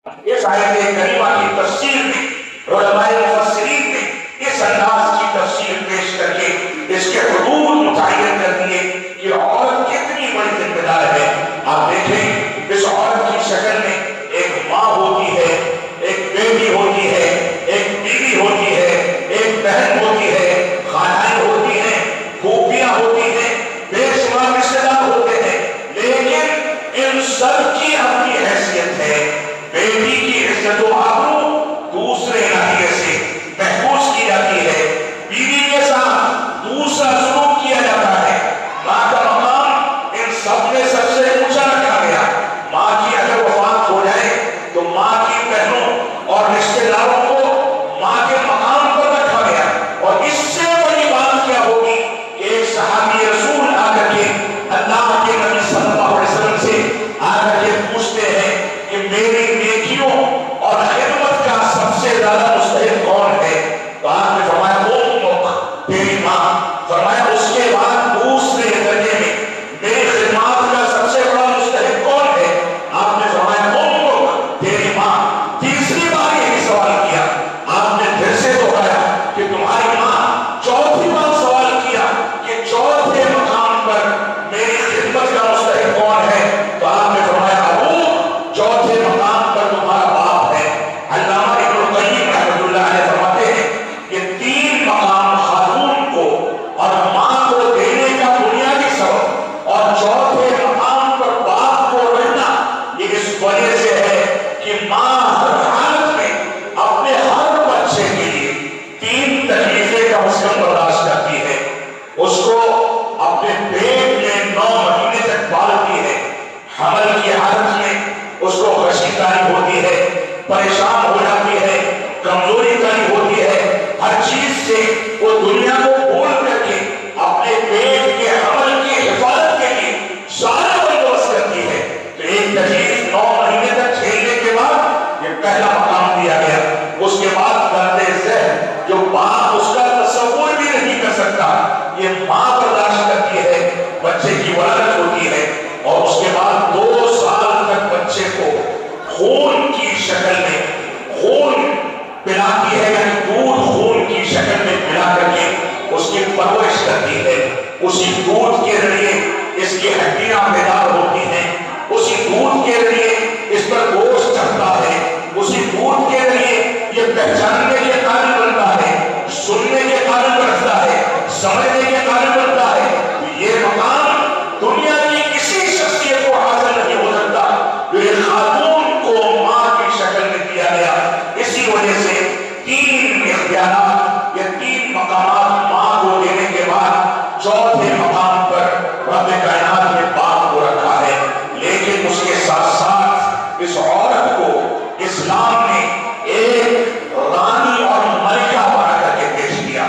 اس آیت کریمہ کی تفسیر میں علماء مفسرین نے اس انداز کی تفسیر پیش کر کے اس کے حدود متعین کر دیے کہ عورت کتنی بڑی ذمہ دار ہے۔ آپ دیکھیں اس عورت کی شکل میں ایک ماں ہوتی ہے، ایک بیٹی ہوتی ہے، ایک بیوی ہوتی ہے، ایک بہن ہوتی ہے، خالائیں ہوتی ہیں، پھوپھیاں ہوتی ہیں، بے شمار رشتہ دار ہوتے ہیں، لیکن ان سب کی اپنی حیثیت ہے۔ بیٹی کی عزت و آبرو دوسرے ناحیے سے محفوظ کی جاتی ہے، بیوی کے ساتھ دوسرا سلوک کیا جاتا ہے، ماں کا مقام ان سب میں سب سے اونچا رکھا گیا۔ ماں کی اگر وفات ہو جائے تو ماں کی بہنوں اور رشتہ داروں کو ماں کے مقام پر رکھا گیا، اور اس سے بڑی بات کیا ہوگی کہ ایک صحابی رسول آ کر کے اللہ کے نبی صلی اللہ علیہ وسلم سے آ کر کے پوچھتے ہیں کہ میری نیکیوں اور خدمت کا سب سے زیادہ مستحق کون ہے؟ تو آپ نے فرمایا امک، تیری ماں۔ فرمایا اس کے بعد دوسرے درجے میں میری خدمات کا سب سے بڑا مستحق کون ہے؟ آپ نے فرمایا امک، تیری ماں۔ تیسری بار یہی سوال کیا، آپ نے پھر سے دوہرایا کہ تمہاری ماں۔ چوتھی بار سوال کیا کہ چوتھے مقام پر میری خدمت کا مستحق کون ہے؟ تو آپ نے فرمایا ابو، چوتھے مقام پر تمہارا باپ ہے۔ علامہ ابن القیم رحمۃ اللہ علیہ فرماتے ہیں کہ تین مقام خاتون کو اور ماں کو دینے کا بنیادی سبب اور چوتھے مقام پر باپ کو رہنا یہ اس وجہ سے ہے کہ ماں ہر حالت میں اپنے ہر بچے کے لیے تین تکلیفیں کم از کم برداشت کرتی ہے۔ اس کو اپنے پیٹ میں 9 مہینے تک پالتی ہے، حمل کی حالت میں اس کو خشیداری ہوتی ہے، پریشان ہو جاتی ہے، کمزوری کاری ہوتی ہے، ہر چیز سے وہ دنیا کو بھول کر کے اپنے پیٹ کے حمل کی حفاظت کے لیے سارا بندوبست کرتی ہے۔ تو ایک تکلیف 9 مہینے تک جھیلنے کے بعد یہ پہلا مقام دیا گیا۔ اس کے بعد درد ذہن جو باپ اس کا تصور بھی نہیں کر سکتا، یہ ماں برداشت کرتی ہے، بچے کی ولادت ہوتی ہے، اور اس کے بعد 2 سال تک بچے کو خون کی شکل میں خون پلاتی ہے، یعنی دودھ خون کی شکل میں پلا کر کے اس کی پرورش کرتی ہے۔ اسی دودھ کے ذریعے اس کی ہڈیاں بیدار ہوتی ہیں، اسی دودھ کے ذریعے اس پر گوشت چڑھتا ہے، اسی دودھ کے ذریعے یہ پہچاننے کے قابل بنتا ہے، سننے کے قابل بنتا ہے، سمجھنے کے قابل بنتا ہے۔ یہ مقام دنیا کی کسی شخصیت کو حاصل نہیں ہو سکتا جو ایک خاتون کو ماں کی شکل میں دیا گیا۔ اسی وجہ سے 3 اختیارات یا 3 مقامات ماں کو دینے کے بعد چوتھے مقام پر رب کائنات نے باپ کو رکھا ہے۔ لیکن اس کے ساتھ ساتھ اس عورت کو اسلام نے ایک رانی اور ملکہ بنا کر کے پیش کیا۔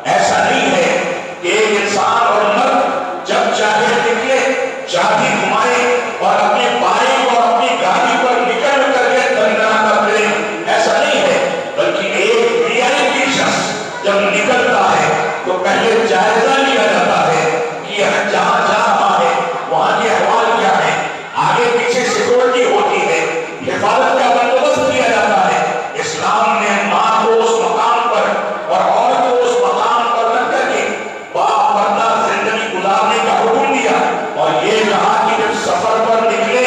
ایسا نہیں ہے کہ ایک انسان اور مرد جب چاہے نکلے، چابی گھمائے اور اپنے بائک اور اپنی گاڑی پر نکل کر کے دندنا کر دے، ایسا نہیں ہے، بلکہ ایک VIP شخص جب نکلتا ہے تو پہلے جائزہ لیا جاتا ہے کہ جہاں جا رہا ہے وہاں کے احوال کیا ہے، آگے پیچھے سیکورٹی ہوتی ہے، حفاظت کا بندوبست کیا جاتا ہے۔ اسلام نے ماں کو اس مقام پر اور عورت کو اس مقام پر رکھ کر کے باپردہ زندگی گزارنے کا حکم دیا، اور یہ کہا کہ جب سفر پر نکلے،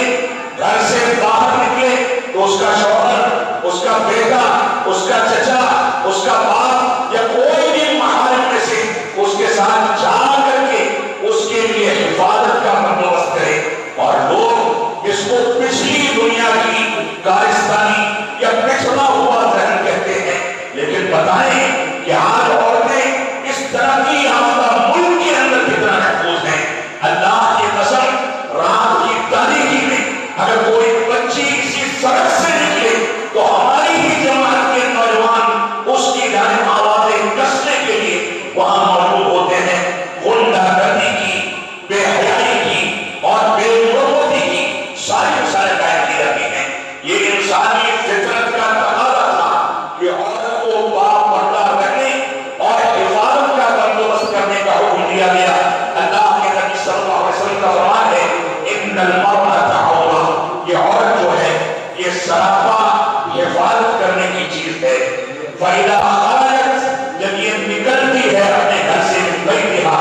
گھر سے باہر نکلے، تو اس کا شوہر، اس کا بیٹا، اس کا چچا، اس کا باپ یا کوئی بھی محارم میں سے اس کے ساتھ جا کر کے اس کے لیے حفاظت کا بندوبست کرے۔ اور لوگ اس کو پچھلی دنیا کی کارستانی یا پچھڑا ہوا ذہن کہتے ہیں، لیکن بتائیں کہ آج عورتیں اس ترقی یافتہ ملک کے اندر کتنا محفوظ ہیں۔ اللہ کی قسم، رات کی تاریکی میں اگر کوئی بچی کسی سڑک سے نکلے تو ہماری ہی جماعت کے نوجوان اس کی جانب آوازیں کسنے کے لیے وہاں موجود ہوتے ہیں۔ غنڈہ گردی کی، بے حیائی کی اور بے مرغوتی کی ساری مثالیں قائم کی جاتی ہیں۔ یہ انسانی فطرت کا تقاضا تھا کہ عورت کو باپ فَإِذَا خَرَجَتْ جب یہ نکلتی ہے اپنے گھر سے من بیتہا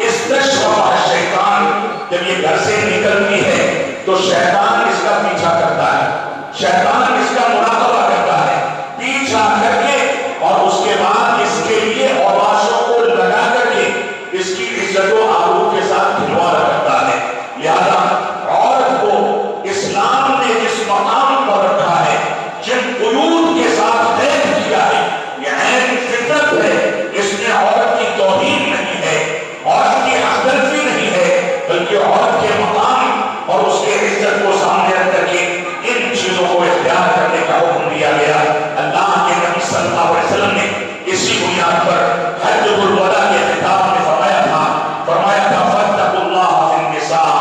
استشرفہا الشیطان جب یہ گھر سے نکلتی ہے تو شیطان اس کا پیچھا کرتا ہے، شیطان اس کا مراقبہ کرتا ہے، پیچھا کر کے اور اس کے بعد اس کے لیے اواشوں کو لگا کر کے اس کی عزت و آبرو کے ساتھ کھلواڑا کرتا ہے۔ لہذا عورت کو اسلام نے جس مقام پر رکھا ہے، جن قیود کے ساتھ قید کیا ہے، یہ عین فطرت ہے، اس میں عورت کی توہین نہیں ہے، عورت کی حق تلفی نہیں ہے، بلکہ عورت کے مقام اور اس کے عزت کو سامنے رکھ کر کے ان چیزوں کو اختیار کرنے کا حکم دیا گیا۔ اللہ کے نبی صلی اللہ علیہ وسلم نے اسی بنیاد پر حجۃ الوداع کے خطاب میں فرمایا تھا فَاتَّقُوا اللَّهَ فِي النِّسَاءِ،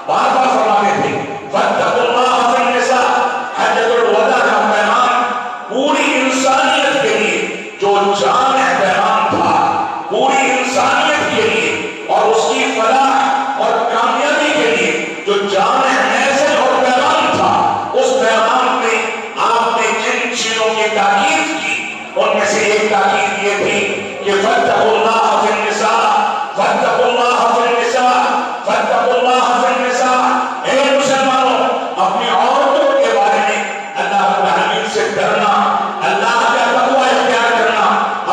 بار بار فرماتے تھے فَاتَّقُوا اللَّهَ فِي النِّسَاء۔ حجۃ الوداع کا پیغام پوری انسانیت کے لیے جو جامع پیغام تھا، پوری انسانیت کے لیے اور اس کی فلاح اور کامیابی کے لیے جو جامع میسج اور پیغام تھا، اس پیغام میں آپ نے جن چیزوں کی تاکید کی ان میں سے ایک تاکید یہ تھی کہ فَاتَّقُوا اللَّهَ فِي النِّسَاءِ، فَاتَّقُوا اللَّهَ فِي النِّسَاءِ، فَاتَّقُوا اللَّهَ فِي النِّسَاءِ۔ اے مسلمانوں، اپنی عورتوں کے بارے میں اللہ رب العالمین سے ڈرنا، اللہ کا تقوی اختیار کرنا،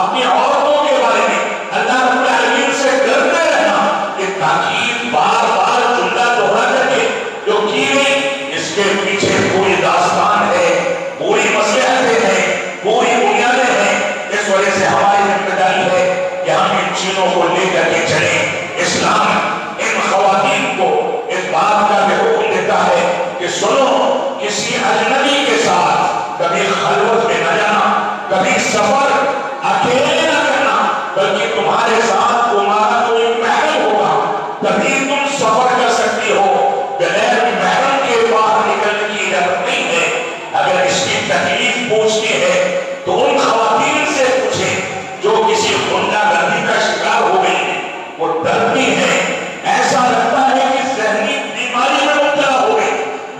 اپنی عورتوں کے بارے میں اللہ رب العالمین سے ڈرتے رہنا، یہ تاکید بار بار جملہ دوہرا کر کے جو کی گئی، اس کے پیچھے پوری داستان ہے، پوری مصلحتیں ہیں، پوری بنیادیں ہیں۔ اس وجہ سے ہماری ذمہ داری ہے کہ ہم ان چیزوں کو لے کر کے چلیں۔ اسلام ان خواتین کو اس بات کا بھی حکم دیتا ہے کہ سنو، کسی اجنبی کے ساتھ کبھی خلوت میں نہ جانا، کبھی سفر اکیلے نہ کرنا، بلکہ تمہارے ساتھ تمہارا کوئی محرم ہوگا، تبھی تم سفر کر سکتی ہو، بغیر محرم کے باہر نکلنے کی اجازت نہیں ہے۔ اگر اس کی تکلیف پوچھتی ہے تو ان خواتین سے پوچھیں جو کسی غنڈہ گردی کا شکار ہو گئی ہیں، وہ ڈرتی ہیں، ایسا لگتا ہے کہ ذہنی بیماری میں مبتلا ہو گئی،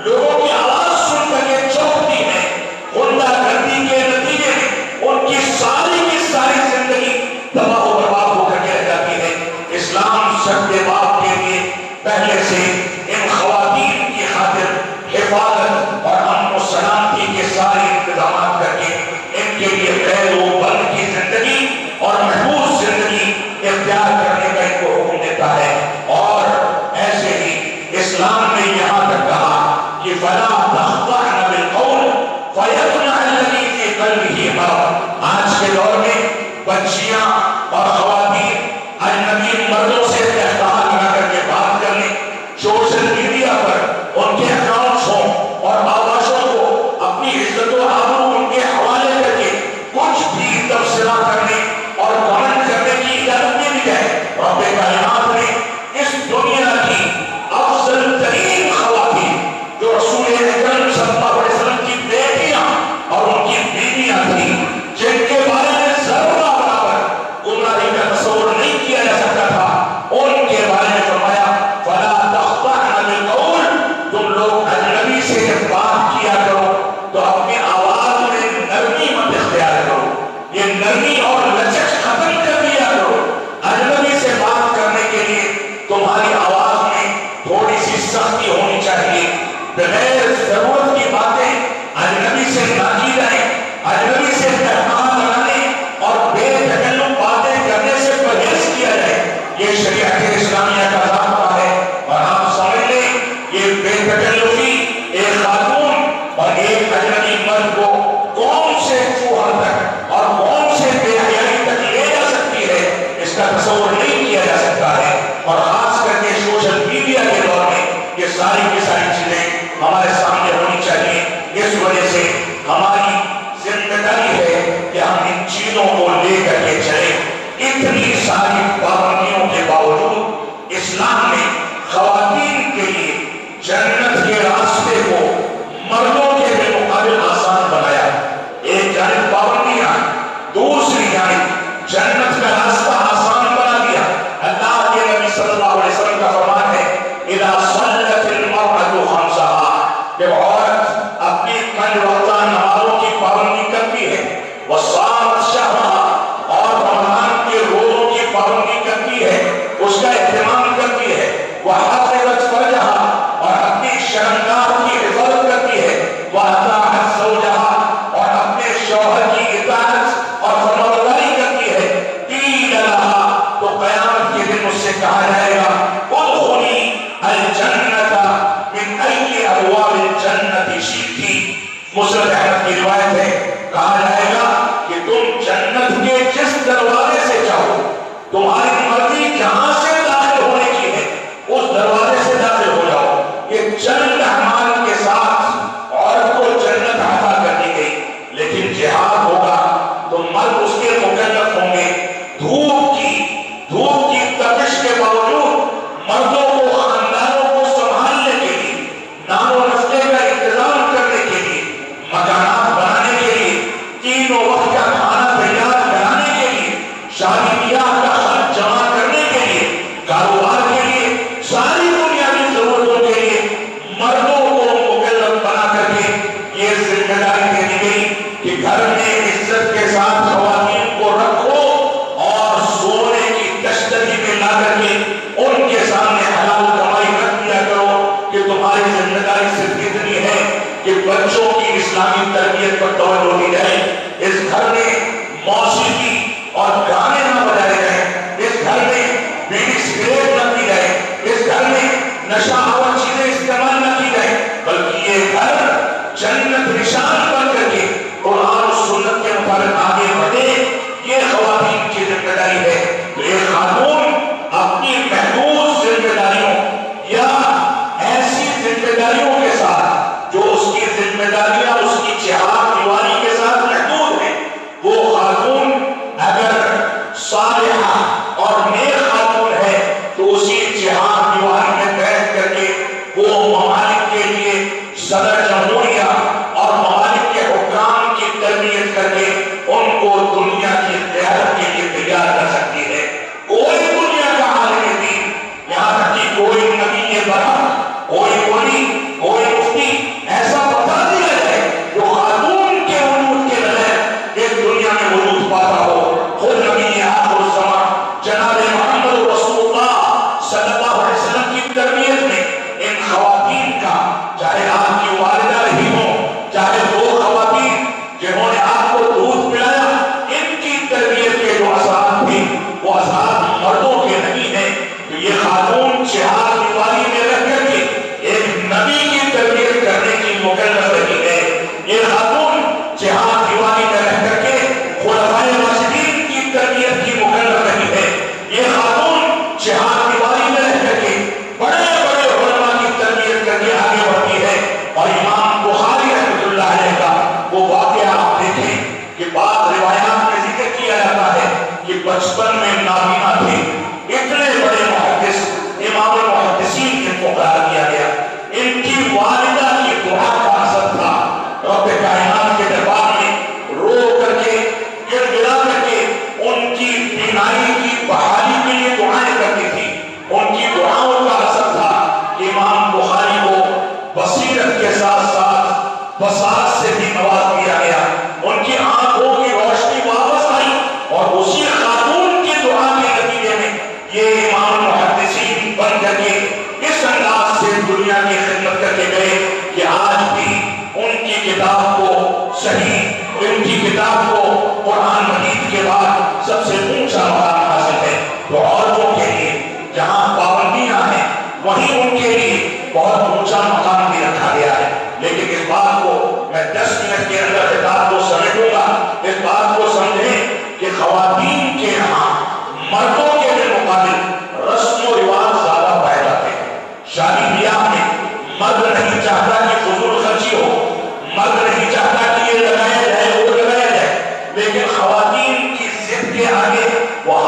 لوگوں کی آواز سن کر کے چونکتی ہیں، غنڈہ گردی کے نتیجے میں ان کی ساری زندگی تباہ و برباد ہو کر کے رہ جاتی ہے۔ اسلام سب کے باپ کے لیے پہلے سے ان خواتین کی خاطر حفاظت اور امن و سلامتی کے سارے انتظامات کر کے ان کے لیے قید و بند کی زندگی اور محفوظ زندگی اختیار کرنے کا ان کو حکم دیتا ہے۔ اور ایسے ہی اسلام نے یہاں تک کہا کہ فَلَا تَخْضَعْنَ بِالْقَوْلِ فَيَطْمَعَ الَّذِي فِي قَلْبِهِ مَرَضٌ۔ آج کے دور میں بچیاں اور خواتین اجنبی مردوں سے احتمال لگا کر کے بات کرنے، سوشل میڈیا پر ان کے اکاؤنٹس ہوں اور آوازوں کو اپنی عزت و آبرو ان کے حوالے کر کے کچھ بھی تبصرہ کرنے اور کمنٹ کرنے کی اجازت نہیں دی جائے۔ رب کائنات نے اس دنیا کی افضل ترین خواتین جو رسول اکرم صلی اللہ علیہ وسلم کی بیٹیاں اور ان کی بیویاں تھیں، جن کے بارے میں ذرہ برابر گمراہی کا تصور نہیں کیا جا سکتا تھا، ان کے بارے میں فرمایا فَلَا تَخْضَعْنَ بِالْقَوْلِ، تم لوگ اجنبی سے جب بات کیا کرو تو اپنی آواز میں نرمی مت اختیار کرو، یہ نرمی اور لچک ختم کر دیا کرو۔ اجنبی سے بات کرنے کے لیے تمہاری آواز میں تھوڑی سی سختی ہونی چاہیے، بغیر ضرورت کی باتیں اجنبی سے نہ کی جائیں، اجنبی سے پیغام لگانے اور بے تکلف باتیں کرنے سے پرہیز کیا جائے۔ یہ شریعت اسلامیہ کا ضابطہ ہے، اور آپ سمجھ لیں یہ بے تکلفی ایک خاتون اور ایک اجنبی مرد کو کون سے چوہا تک اور کون سے بے حیائی تک لے جا سکتی ہے، اس کا تصور نہیں کیا جا سکتا ہے۔ اور خاص کر کے سوشل میڈیا کے دور میں یہ ساری کی ساری چیزیں ہمارے سامنے ہونی چاہیے۔ اس وجہ سے ہماری ذمہ داری ہے کہ ہم ان چیزوں کو لے کر کے چلیں۔ اتنی ساری پابندیوں کے باوجود اسلام نے خواتین کے لیے جنت کے راستے کو مردوں کے بالمقابل آسان بنایا۔ ایک جانب پابندیاں، دوسری جانب جنت کا راستہ آسان بنا دیا۔ اللہ کے نبی صلی اللہ علیہ وسلم کا فرمان ہے اذا صلت المرأة خمسها، جب عورت اپنی 5 وقتہ نمازوں کی پابندی کرتی ہے، وصامت تمہاری مرضی جہاں سے داخل ہونے کی ہے اس دروازے سے داخل ہو جاؤ. یہ چند اعمال کے ساتھ عورت کو جنت عطا کر دی گئی. لیکن جہاد ہوگا تو مرد اس کے مکلف ہوں گے. دھوپ کی تپش کے باوجود مردوں کو خاندانوں کو سنبھالنے کے لیے، نان و نسلے کا انتظام کرنے کے لیے، مکانات بنانے کے لیے، تینوں وقت کا کھانا تیار کرانے کے لیے، شادی بیاہ کا خرچ جمع کرنے کے لیے، کاروبار کے لیے، ساری بنیادی ضرورتوں کے لیے مردوں کو مکلف بنا کر کے یہ ذمہ داری دے دی گئی کہ گھر میں عزت کے ساتھ خواتین کو رکھو اور سونے کی تشتری میں لا کر کے ان کے سامنے حلال کمائی رکھ دیا کرو کہ تمہاری ذمہ داری صرف اتنی ہے کہ بچوں کی اسلامی تربیت پر توجہ دی جائے. اس گھر میں موسیقی اور گانے نہ بجائے جائیں. اس گھر میں بیڑی سگریٹ نہ پی جائے. اس گھر میں نشہ آور چیزیں استعمال نہ کی جائے. بلکہ یہ گھر جنت نشان بن کر کے قرآن و سنت کے مطابق آگے بڑھے. یہ خواتین کی ذمہ داری ہے. تو ایک خاتون اپنی محدود ذمہ داریوں یا ایسی ذمہ داریوں کے ساتھ جو اس کی ذمہ داریاں اس کی چہار دیواری کے ساتھ محدود ہیں، وہ خاتون اگر صالحہ اور نیک خاتون ہے تو اسی چہار دیواری میں بیٹھ کر کے وہ ممالک کے لیے صدر جمہوریہ اور ممالک کے حکام کی تربیت کر کے ان کو دنیا کی قیادت کے لیے تیار کر سکتی ہے. کوئی دنیا کا عالم دین، یہاں تک کہ کوئی نبی برحق، کوئی ولی، کوئی مفتی ایسا بتا دیا جائے جو خاتون کے وجود کے بغیر اس دنیا میں وجود پاتا ہو. خود نبی آخر الزمان جناب محمد رسول اللہ صلی اللہ علیہ وسلم کی تربیت میں ان خواتین کا، چاہے آپ کی والدہ رہی ہوں، چاہے وہ خواتین جنہوں نے آپ کو دودھ پلایا، ان کی تربیت کے جو اثرات تھے وہ اثرات مردوں کے نہیں ہیں. تو یہ خاتون چہار دیواری میں رہ کر کے ایک نبی کی تربیت کرنے کی مکلف رہی ہے. یہ خاتون چہار دیواری میں رہ کر کے خلفائے راشدین کی تربیت کی مکلف رہی ہے. یہ خاتون چہار دیواری میں رہ کر کے بڑے بڑے علماء کی تربیت کر کے آگے بڑھتی ہے. اور امام بخاری رحمۃ اللہ علیہ کا وہ واقعہ آپ دیکھیں کہ بعض روایات میں ذکر کیا جاتا ہے کہ بچپن میں نابینا تھے. اتنے بڑے محدث، امام المحدثین ان کو قرار دیا گیا. ان کی والدہ کی دعا کا اثر تھا. رب کائنات کے دربار میں رو کر کے، گر گرا کر کے ان کی بینائی کی بحالی کے لیے دعائیں کرتی تھی. ان کی دعاؤں کا اثر تھا کہ امام بخاری کو بصیرت کے ساتھ ساتھ بصارت سے بھی نواز دیا گیا. ان کی آنکھوں کی روشنی واپس آئی اور اسی خاتون کی دعا کے نتیجے میں یہ امام محدثین بن کر کے اس انداز سے دنیا کی خدمت کر کے گئے کہ آج بھی ان کی کتاب کو صحیح، ان کی کتاب کو قرآن مجید کے بعد سب سے اونچا مقام حاصل ہے. تو عورتوں کے لیے جہاں پابندیاں ہیں وہیں ان کے لیے بہت اونچا مقام بھی رکھا گیا ہے. لیکن اس بات کو میں 10 منٹ کے اندر خطاب کو سمیٹوں گا. اس بات کو سمجھیں کہ خواتین کے یہاں مردوں کے مقابل رسم و رواج زیادہ پائے جاتے ہیں. شادی بیاہ میں مرد نہیں چاہتا کہ فضول خرچی ہو، مرد نہیں چاہتا کہ یہ لگایا جائے وہ لگایا جائے، لیکن خواتین کی ضد کے آگے وہ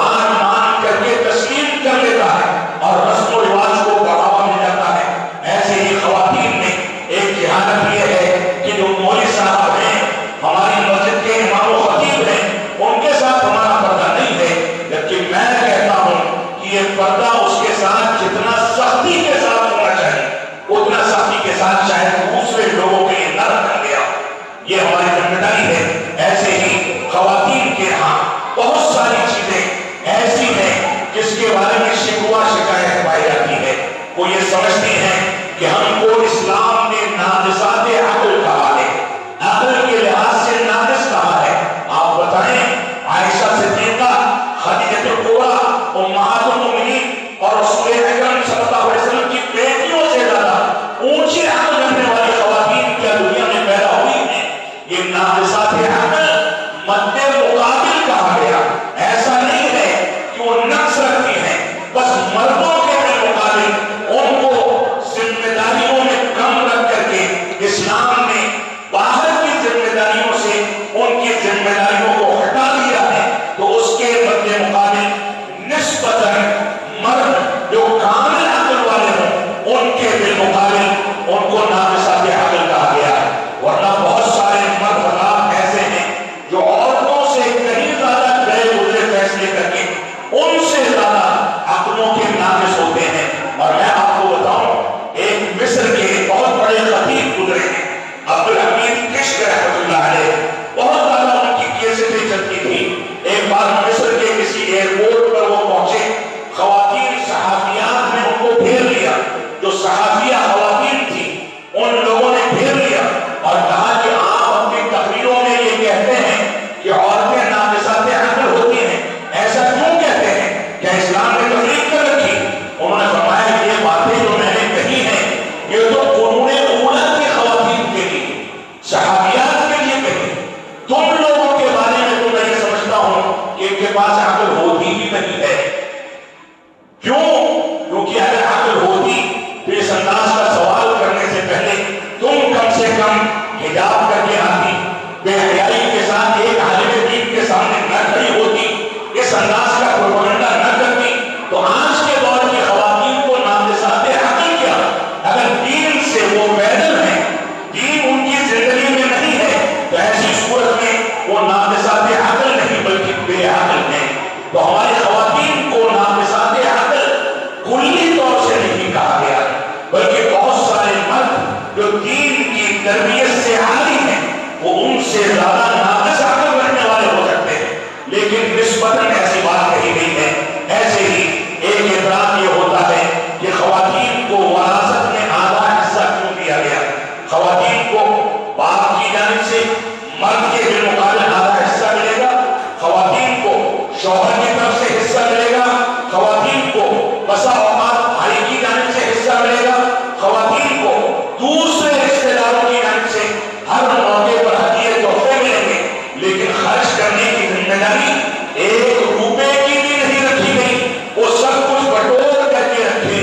پاس عقل ہوتی بھی نہیں ہے. کیوں؟ کیونکہ اگر عقل ہوتی تو اس انداز کا سوال کرنے سے پہلے تم کم سے کم حجاب کر کے آتی، بے حیائی کے ساتھ ایک عالم دین کے سامنے نہ کھڑی ہوتی، اس انداز کا پروپیگنڈا نہ کرتی. تو آج کے دور کی خواتین کو ناقصات عقل کیا؟ اگر دین سے وہ پیدل ہیں، دین ان کی زندگی میں نہیں ہے، تو ایسی صورت میں وہ ناقصات عقل نہیں بلکہ بے عقل ہیں. تو ہماری خواتین کو ناقصات عقل کلی طور سے نہیں کہا گیا، بلکہ بہت سارے مرد جو دین کی تربیت سے عاری ہیں وہ ان سے زیادہ ناقص عقل رکھنے والے ہو سکتے ہیں، لیکن نسبتاً ایسی بات کہی گئی ہے. ایسے ہی ایک اعتراض یہ ہوتا ہے کہ خواتین کو وراثت میں آدھا حصہ کیوں دیا گیا؟ خواتین کو باپ کی جانب سے مرد کے بالمقابل آدھا حصہ ملے گا، خواتین کو شوہر کی طرف سے حصہ ملے گا، خواتین کو بسا اوقات بھائی کی جانب سے حصہ ملے گا، خواتین کو دوسرے رشتے داروں کی جانب سے ہر موقع پر ہدیے تحفے ملیں گے، لیکن خرچ کرنے کی ذمہ داری ایک روپے کی بھی نہیں رکھی گئی. وہ سب کچھ بٹور کر کے رکھے،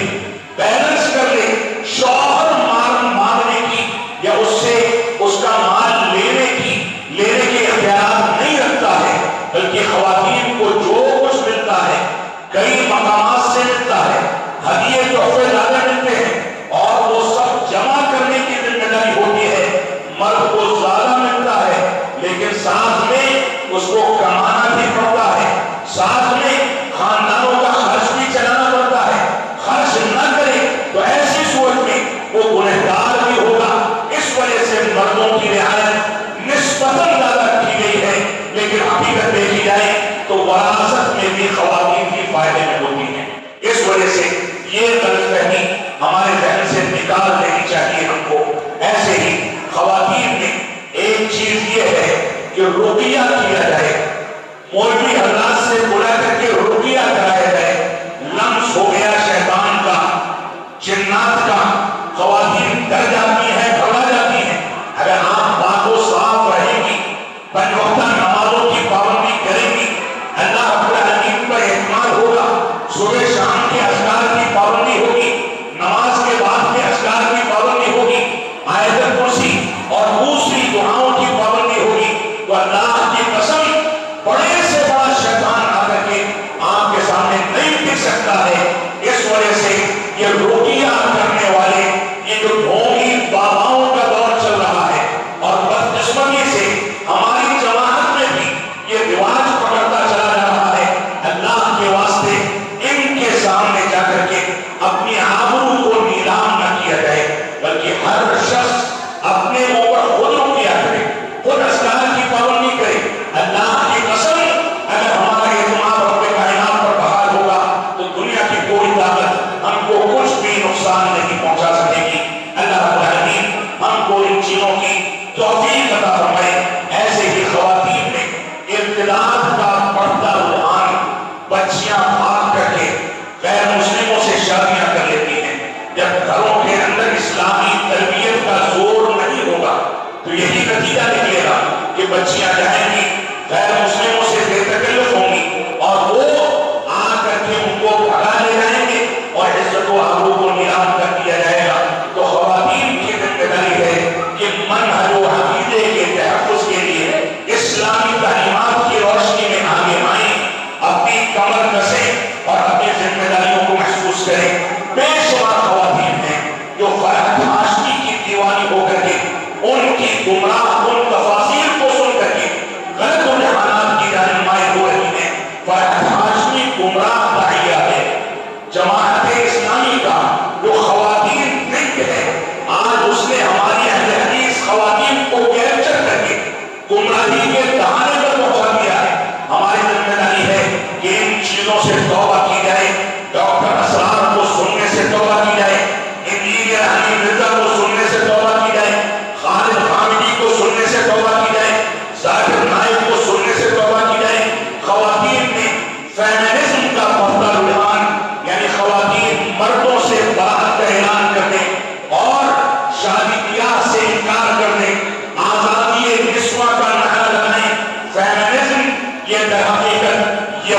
بیلنس کر لے. شوہر مارنے کی یا اس سے اس کا مال لینے کے اختیارات نہیں رکھتا ہے، بلکہ خواتین کو جو کچھ ملتا ہے کئی مقامات سے ملتا ہے، ہدیے تحفے زیادہ ملتے ہیں اور وہ سب جمع کرنے کی ذمہ داری ہوتی ہے. مرد کو زیادہ ملتا ہے لیکن ساتھ میں اس کو کمانا بھی پڑتا ہے، ساتھ میں خاندانوں کا خرچ بھی چلانا پڑتا ہے. خرچ نہ کرے تو ایسی صورت میں وہ گنہگار بھی ہوگا. اس وجہ سے مردوں کی رعایت نسبتاً زیادہ کی گئی ہے، لیکن حقیقت دیکھی جائے تو وراثت میں بھی خواتین کی فائدے میں ہوتی ہیں. اس وجہ سے یہ غلط فہمی ہمارے ذہن سے نکال دینی چاہیے ہم کو. ایسے ہی خواتین میں ایک چیز یہ ہے کہ رقیہ کیا جائے، مولوی حضرات سے بلا کر کے رقیہ کرایا جائے. لمس ہو گیا شیطان کا، جنات کا، خواتین ڈر جاتی ہیں، گھبرا جاتی ہیں. اگر آپ پاک و صاف رہیں گی، پنج وقتہ نمازوں کی پابندی کریں گی، اللہ رب العالمین پر اعتماد ہوگا، صبح شام کے اذکار کی پابندی ہوگی، نماز کے بعد کے اذکار کی پابندی ہوگی، آیت کرسی اور دوسری دعاؤں کی پابندی ہوگی، تو اللہ کی قسم بڑے سے بڑا شیطان آ کر کے آپ کے سامنے نہیں ٹک سکتا ہے. اس وجہ سے یہ رقیہ کرنے والے یہ جو ڈھونگی باباؤں کا دور چل رہا ہے، اور بدقسمتی سے ہماری جماعت میں بھی یہ رواج پکڑتا چلا جا رہا ہے. اللہ کے واسطے ان کے سامنے جا کر کے اپنی آبرو کو نیلام نہ کیا جائے، بلکہ ہر شخص اپنے اوپر خود رقیہ کرے، خود اذکار کی پابندی کرے. اللہ کی قسم اگر ہمارا اعتماد رب کائنات پر بحال ہوگا تو دنیا کی کوئی طاقت ہم کو کچھ بھی نقصان نہیں پہنچا سکے گی. اللہ رب العالمین ہم کو ان چیزوں کی توفیق عطا فرمائے. ایسے ہی خواتین میں ارتداد کا بڑھتا رجحان، بچیاں بھاگ کر کے غیر مسلموں سے شادیاں کر لیتی ہیں. جب گھروں کے اندر اسلامی تربیت کا زور نہیں ہوگا تو یہی نتیجہ نکلے گا کہ بچیاں جائیں گی غیر مسلموں سے بے تکلف ہوں گی اور وہ آ کر کے ان کو بھگا لے جائیں گے اور عزت و آبرو کو نیلام کر دیا جائے گا. تو خواتین کی ذمہ داری ہے کہ منہج و عقیدے کے تحفظ کے لیے اسلامی تعلیمات کی روشنی میں آگے آئیں، اپنی کمر کسیں اور اپنی ذمہ داریوں کو محسوس کریں. بے شمار خواتین ہیں جو فرحت ہاشمی کی دیوانی ہو کر کے ان کی گمراہ ان تفاصیل کو سن کر کے غلط رجحانات کی جانب مائل ہو رہی ہیں. فرحت ہاشمی گمراہ داعیہ ہے. جماعت اسلامی کا جو خواتین فکر ہے، آج اس نے ہماری اہل حدیث خواتین کو کیپچر کر کے گمراہی کے دہانے پر پہنچا دیا ہے. ہماری ذمہ داری ہے کہ ان چیزوں سے توبہ کی جائے. ڈاکٹر اسرار کو سننے سے توبہ کی جائے، انجینئر علی مرزا کو سننے سے توبہ کی جائے، خالد حامدی کو سننے سے توبہ کی جائے، ذاکر نائب کو سننے سے توبہ کی جائے. خواتین میں فیمنزم کا بڑھتا رجحان، یعنی خواتین مردوں سے برات کا اعلان کرنے اور شادی بیاہ سے انکار کرنے، آزادی نسواں کا نعرہ لگائیں. فیمنزم یہ در حقیقت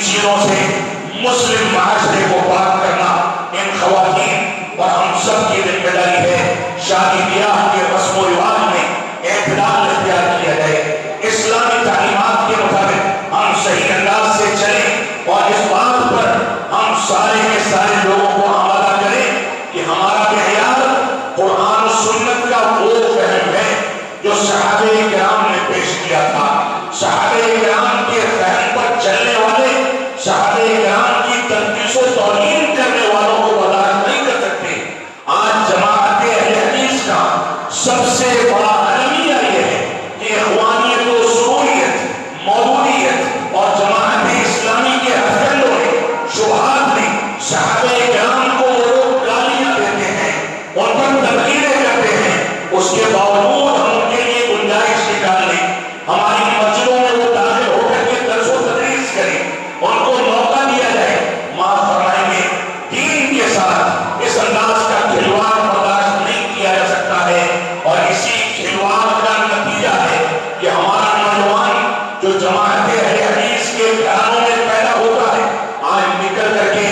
چیزوں سے مسلم معاشرے کو پاک کرنا ان خواتین اور ہم سب کی ذمہ داری ہے۔ شادی بیاہ کے رسم و رواج میں اعتدال اختیار کیا جائے، اسلامی تعلیمات کے مطابق ہم صحیح انداز سے چلیں اور اس بات پر ہم سارے کے سارے لوگوں کو آمادہ کریں کہ ہمارا معیار قرآن و سنت کا وہ فہم ہے جو صحابہ کرام نے پیش کیا تھا۔ صحابہ کرام کے فہم پر چلنے والے صحابہ کرام کی تنقیص و توہین کرنے والوں کو برداشت نہیں کر سکتے۔ آج جماعت اہل حدیث کا سب سے بڑا المیہ یہ ہے کہ اخوانیت و سروریت، مودودیت اور جماعت اسلامی کے ہتھکنڈوں نے، شبہات نے صحابہ کرام کو وہ لوگ گالیاں دیتے ہیں، ان پر تنقیدیں کرتے ہیں، اس کے باوجود ہم ان کے لیے گنجائش نکال لیں، ہماری مسجدوں میں وہ داخل ہو کر کے درس و تدریس کریں، ان کو موقع دیا جائے۔ معاف فرمائیں گے، دین کے ساتھ اس انداز کا کھلواڑ برداشت نہیں کیا جا سکتا ہے، اور اسی کھلواڑ کا نتیجہ ہے کہ ہمارا نوجوان جو جماعت اہل حدیث کے گھرانوں میں پیدا ہوتا ہے، آج نکل کر کے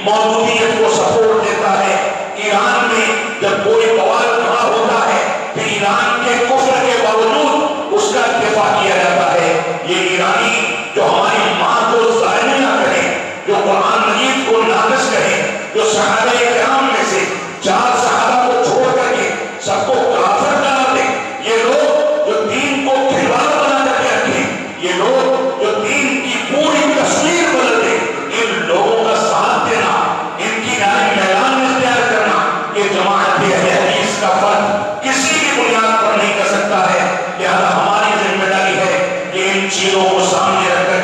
مودودیت کو سپورٹ دیتا ہے۔ ایران میں جب کوئی بوال کھڑا ہوتا ہے تو ایران کے کفر کے باوجود اس کا دفاع کیا جاتا ہے۔ یہ ایرانی جو ہماری ماں کو ظالمیہ کرے، جو قرآن مجید کو ناقص کرے، جو صحابہ کرام میں سے 4 صحابہ کو چھوڑ کر کے سب کو کافر قرار دے، یہ لوگ جو دین کو کھلواڑ بنا کر کے رکھے، یہ لوگ جو دین کی پوری تصویر بدل دے، ان لوگوں کا ساتھ دینا، ان کی رائے میدان میں اختیار کرنا، یہ جماعت اہل حدیث کا فرد کسی بھی بنیاد پر نہیں کر سکتا ہے۔ لہذا ہماری ذمہ داری ہے کہ ان چیزوں کو سامنے رکھ کر